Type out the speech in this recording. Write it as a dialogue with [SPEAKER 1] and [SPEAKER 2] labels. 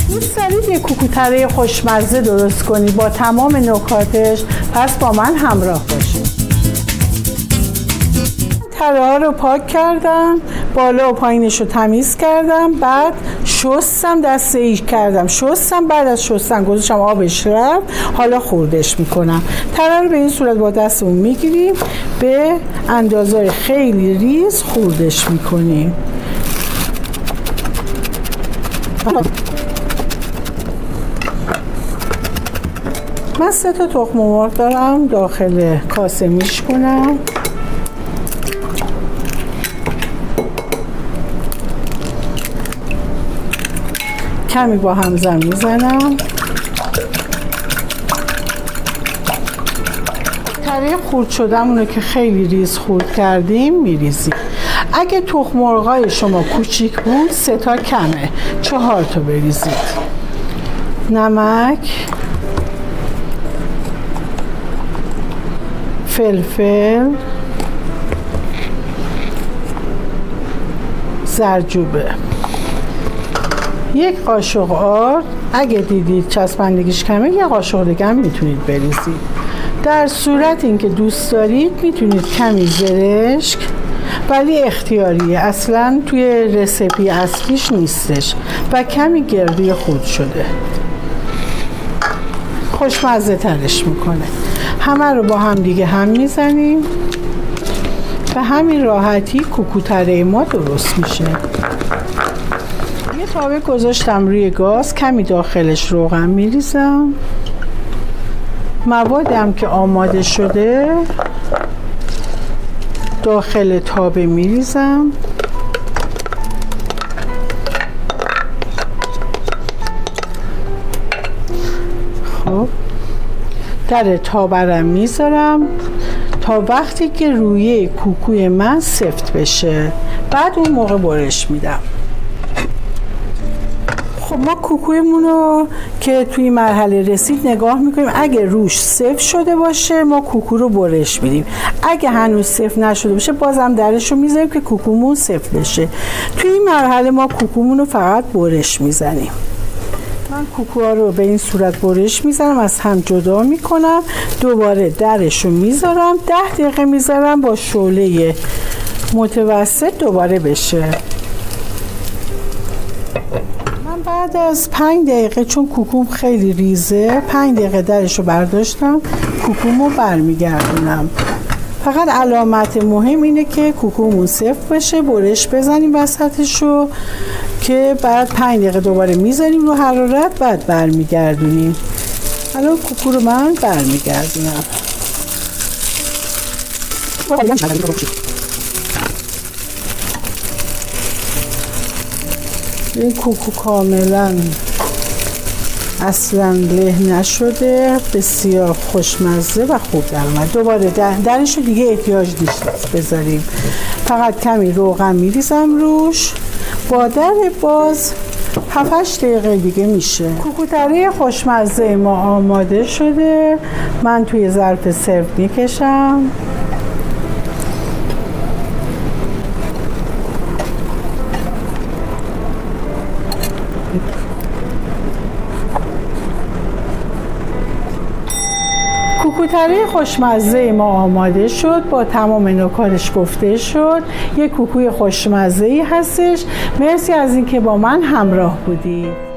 [SPEAKER 1] دوست دارید یک کوکوتره خوشمزه درست کنید با تمام نکاتش؟ پس با من همراه باشید. تره ها رو پاک کردم، بالا و پایینش رو تمیز کردم، بعد شستم، دسته‌ای کردم شستم، بعد از شستن گذاشتم آبش رفت، حالا خوردش میکنم. تره رو به این صورت با دستمون میگیریم، به اندازه خیلی ریز خوردش میکنیم. من 3 تا تخم مرغ دارم، داخل کاسه میشکنم. کمی با همزن میزنم. تره خورد شدمونو که خیلی ریز خورد کردیم میریزیم. اگه تخم مرغای شما کوچیک بود 3 تا کمه، 4 تا بریزید. نمک، فلفل، زردچوبه، 1 قاشق آرد. اگه دیدید چسبندگیش کمه 1 قاشق دیگه هم میتونید بریزید. در صورت اینکه دوست دارید میتونید کمی زرشک، ولی اختیاریه، اصلا توی رسیپی اصلیش نیستش، و کمی گردوی خرد شده خوشمزه ترش میکنه. همه رو با هم دیگه هم میزنیم و همین راحتی کوکوتره ما درست میشه. یه تاوه گذاشتم روی گاز، کمی داخلش روغن میریزم. موادم که آماده شده داخل تاوه میریزم. خب در تاورم میذارم تا وقتی که روی کوکوی من سفت بشه، بعد اون موقع برش میدم. خب ما کوکویمون رو که توی مرحله رسید نگاه میکنیم. اگه روش سفت شده باشه ما کوکو رو برش میدیم، اگه هنوز سفت نشده باشه بازم درش رو میذاریم که کوکومون سفت بشه. توی این مرحله ما کوکومون رو فقط برش میزنیم. من کوکوها رو به این صورت برش میزنم، از هم جدا میکنم، دوباره درش رو میذارم، 10 دقیقه میذارم با شعله متوسط دوباره بشه. من بعد از 5 دقیقه، چون کوکوم خیلی ریزه، 5 دقیقه درش رو برداشتم، کوکومو برمیگردونم. فقط علامت مهم اینه که کوکومون سفت بشه، برش بزنیم وسطش رو، که بعد 5 دقیقه دوباره میذاریم رو حرارت، بعد برمیگردونیم. الان کوکو رو من برمیگردونم. این کوکو کاملا اصلا له نشده، بسیار خوشمزه و خوب در اومد. دوباره درش رو دیگه احتیاج نیست بذاریم، فقط کمی روغن میریزم روش. با در باز 7-8 دقیقه دیگه میشه. کوکوتره خوشمزه ما آماده شده. من توی ظرف سرو میکشم. کوکوتره خوشمزه ما آماده شد، با تمام نکاتش گفته شد. یک کوکوی خوشمزه ای هستش. مرسی از اینکه با من همراه بودید.